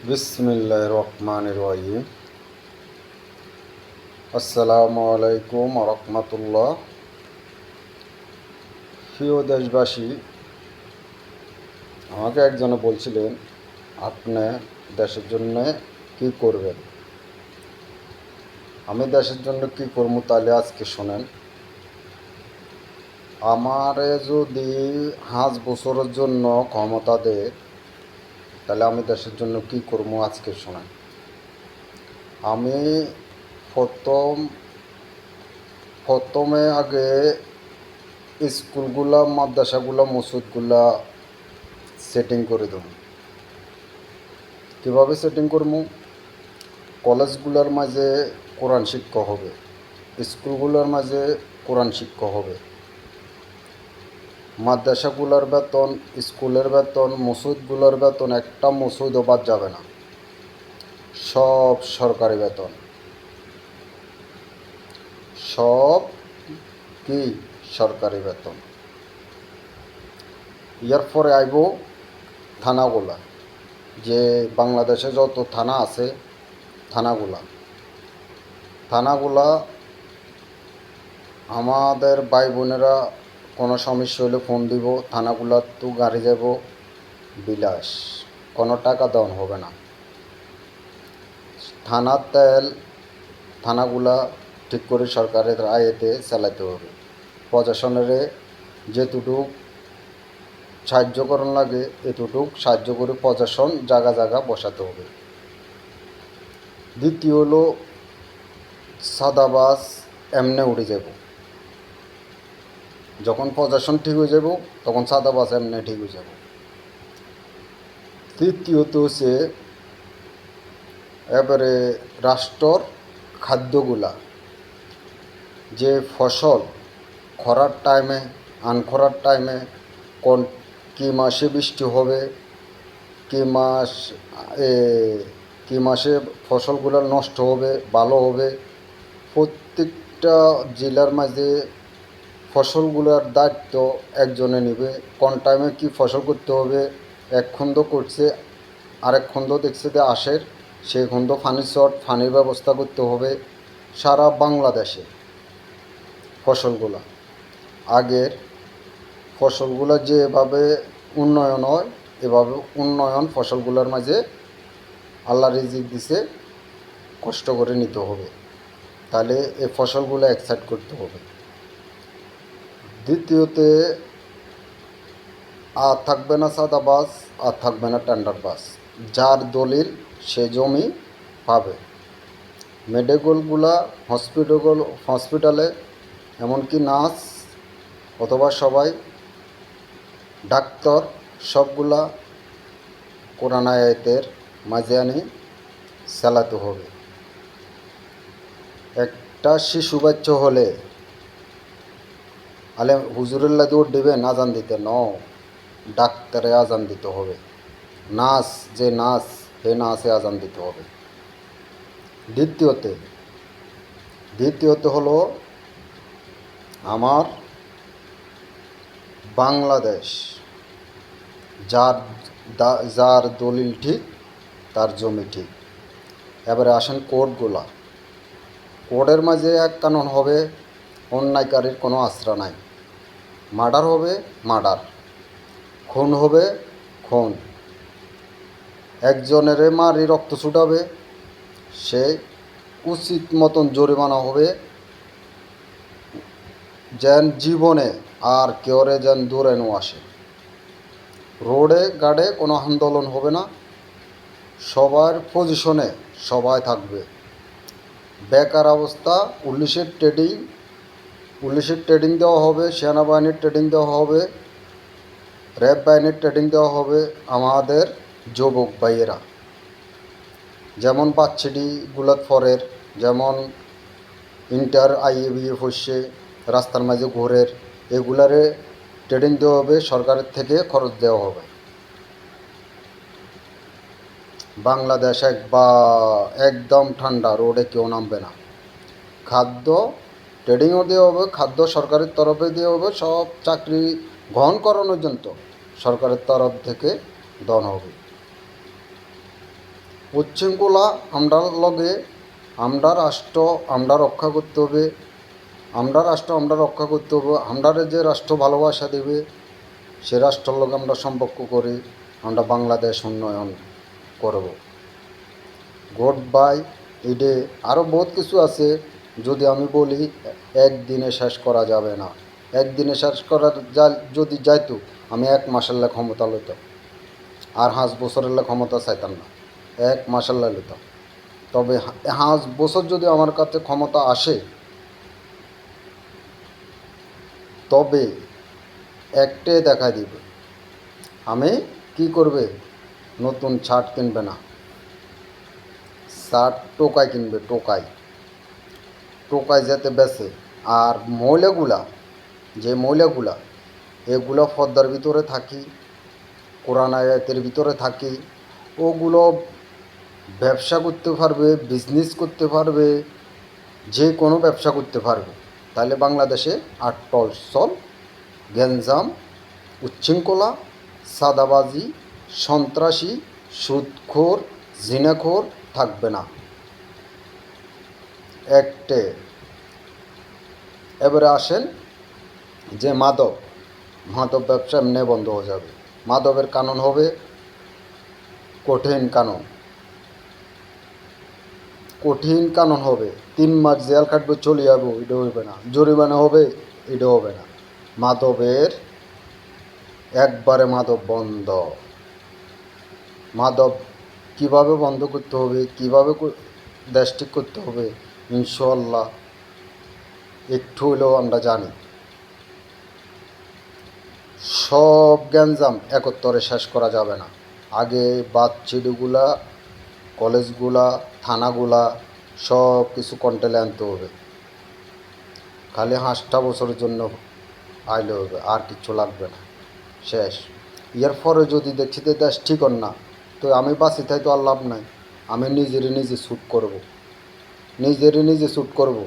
বিসমিল্লাহির রহমানির রহিম। আসসালামু আলাইকুম রহমতুল্লাহ। প্রিয় দেশবাসী, আমাকে একজনে বলছিলেন আপনি দেশের জন্য কি করবেন। আমি দেশের জন্য কি করবো তাহলে আজকে শোনেন। আমারে যদি 5 বছরের জন্য ক্ষমতা দেয় তাহলে আমি দেশের জন্য কি করবো আজকে শোনেন। আমি প্রথম প্রথমে আগে স্কুলগুলা, মাদ্রাসাগুলা, মসজিদগুলা সেটিং করে দেবো। কীভাবে সেটিং করবো? কলেজগুলোর মাঝে কোরআন শিক্ষা হবে, স্কুলগুলোর মাঝে কোরআন শিক্ষা হবে, মাদ্রাসাগুলোর বেতন, স্কুলের বেতন, মসজিদগুলোর বেতন, একটা মসজিদও বাদ যাবে না, সব সরকারি বেতন, সব কি সরকারি বেতন। এরপরে আইব থানাগুলা, যে বাংলাদেশে যত থানা আছে থানাগুলা আমাদের ভাই বোনেরা কোনো সমস্যা হলে ফোন দিব, থানাগুলা তো গাড়ি যাব বিলাস, কোনো টাকা দেওয়া হবে না। থানার তেল থানাগুলা ঠিক করে সরকারের আয়েতে চালাতে হবে। প্রশাসনের যেটুকুক সাহায্য করণ লাগে এতটুক সাহায্য করে প্রশাসন জায়গা জায়গা বসাতে হবে। দ্বিতীয় হলো সাদাবাস এমনে উঠে যাব। যখন প্রশাসন ঠিক হয়ে যাব তখন সাদাবাস এমনি ঠিক হয়ে যাব। তৃতীয়ত হচ্ছে এবারে রাষ্ট্রর খাদ্যগুলা, যে ফসল খরার টাইমে আনখরার টাইমে কোন কী মাসে বৃষ্টি হবে, কী মাসে ফসলগুলো নষ্ট হবে, ভালো হবে, প্রত্যেকটা জেলার মাঝে ফসলগুলোর দায়িত্ব একজনে নেবে। কোন টাইমে কী ফসল করতে হবে, এক খন্দ করছে আরেক খন্দ দেখছে যে আসের, সেই খন্দ পানির শর্ট, পানির ব্যবস্থা করতে হবে। সারা বাংলাদেশে ফসলগুলা, আগের ফসলগুলো যেভাবে উন্নয়ন হয় এভাবে উন্নয়ন ফসলগুলোর মাঝে আল্লাহ রিজিক দিছে, কষ্ট করে নিতে হবে, তাহলে এই ফসলগুলো একসাইড করতে হবে। দ্বিতীয়তে আর থাকবে না সাদাবাস, আর থাকবে না টেন্ডারবাস। যার দলিল সে জমি পাবে। মেডিকেলগুলা, হসপিটালে এমনকি নার্স অথবা সবাই ডাক্তার সবগুলা কোরআন আয়াতের মাঝে আনি চালাতে হবে। একটা শিশু বাচ্চা হলে আলে হুজুরুল্লাহ দৌড় দেবেন আজান দিতে, ডাক্তারে আজান দিতে হবে, নার্স যে নার্স হে নার্সে আজান দিতে হবে। দ্বিতীয়তে হলো আমার বাংলাদেশ, যার দলিল ঠিক তার জমি ঠিক। এবারে আসেন কোর্টগুলা, কোর্টের মাঝে এক কানুন হবে, অন্যায়কারীর কোনো আশ্রয় নাই। মার্ডার হবে মার্ডার, খুন হবে খুন, একজনের মারি রক্ত ছুটাবে সে উচিত মতন জরিমানা হবে, যেন জীবনে আর কেউরে যেন দূরে নো আসে। রোডে গাড়ে কোনো আন্দোলন হবে না, সবার পজিশনে সবাই থাকবে। বেকার অবস্থা, পুলিশের ট্রেনিং দেওয়া হবে, সেনাবাহিনীর ট্রেনিং দেওয়া হবে, র্যাব বাহিনীর ট্রেনিং দেওয়া হবে আমাদের যুবক ভাইয়েরা, যেমন বাচ্চাটি গুলাত ফরের, যেমন ইন্টার IABF হচ্ছে রাস্তার মাঝে ঘোরের, এগুলারে ট্রেনিং দেওয়া হবে, সরকারের থেকে খরচ দেওয়া হবে। বাংলাদেশ একদম ঠান্ডা, রোডে কেউ নামবে না। খাদ্য ট্রেডিংও দেওয়া হবে, খাদ্য সরকারের তরফে দেওয়া হবে, সব চাকরি গ্রহণ করানোর জন্য সরকারের তরফ থেকে দেওয়া হবে। উচ্ছৃঙ্খলা আমরার লগে আমরা রাষ্ট্র আমরা রক্ষা করতে হবে, আমরা রাষ্ট্র আমরা রক্ষা করতে হবে। আমরারে যে রাষ্ট্র ভালোবাসা দেবে সে রাষ্ট্রের লগে আমরা সম্পর্ক করি, আমরা বাংলাদেশ উন্নয়ন করব। Good bye. এডে আরও বহুত কিছু আছে, যদি আমি বলি একদিনে শেষ করা যাবে না। একদিনে শেষ করা যদি যাইতো আমি 1 মাসের লে ক্ষমতা লইতাম, আর 5 বছরের লে ক্ষমতা চাইতাম না, 1 মাসের লে লইতাম। তবে 5 বছর যদি আমার কাছে ক্ষমতা আসে, তবে একটাই দেখা দিবে, আমি কি করবে, নতুন শার্ট কিনবে না, শার্ট টোকাই কিনবে, টোকাই যেতে বেছে। আর মহিলাগুলা এগুলো পর্দার ভিতরে থাকি, কোরআন আয়াতের ভিতরে থাকি, ওগুলো ব্যবসা করতে পারবে, বিজনেস করতে পারবে, যে কোনো ব্যবসা করতে পারবে। তাহলে বাংলাদেশে আর টলসল, গ্যাঞ্জাম, উচ্ছৃঙ্খলা, সাদাবাজি, সন্ত্রাসী, সুদখোর, জিনাখোর থাকবে না। একটে এবারে আসেন যে মাদক ব্যবসা এমনি বন্ধ হয়ে যাবে। মাদকের কানুন হবে কঠিন কানুন হবে, 3 মাস জেল কাটবে, চলে যাবো, এটা হইবে না। জরিমানা হবে, এটা হবে না। মাদকের একবারে মাদক বন্ধ। মাদক কিভাবে বন্ধ করতে হবে, কিভাবে দেশ ঠিক করতে হবে, ইনশাআল্লাহ একটু হলেও আমরা জানি। সব গ্যাঞ্জাম একত্তরে শেষ করা যাবে না। আগে বাচ্চিডিগুলা, কলেজগুলা, থানাগুলা সব কিছু কন্ট্রোলে আনতে হবে। খালি 5টা বছরের জন্য আইলে হবে, আর কিচ্ছু লাগবে না, শেষ। এর পরে যদি দেখছি যে দেশ ঠিক হন না, তো আমি বাঁচি তাই তো আর লাভ নাই। আমি নিজে শ্যুট করব।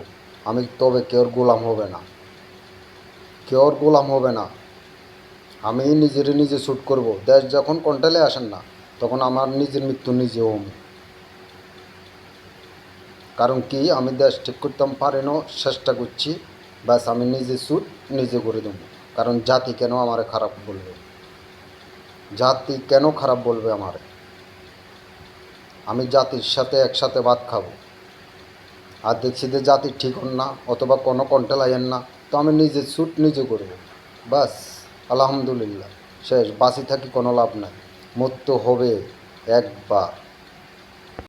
আমি তবে কেউর গোলাম হবে না। আমি নিজে শ্যুট করব। দেশ যখন কন্ট্রোলে আসেন না, তখন আমার নিজের মৃত্যু নিজে হম। কারণ কি, আমি দেশ ঠিক করতাম পারি না, চেষ্টা করছি, ব্যাস আমি শ্যুট নিজে করে দেবো। কারণ জাতি কেন আমারে খারাপ বলবে, আমারে? আমি জাতির সাথে একসাথে ভাত খাবো, আর দেখছি যে জাতি ঠিক হন না, অথবা কোনো কন্ট্রোল আইয়েন না, তো আমি শ্যুট নিজে করব। বাস, আলহামদুলিল্লাহ, শেষ। বাঁচি থাকি কোনো লাভ নাই, মৃত্যু হবে একবার।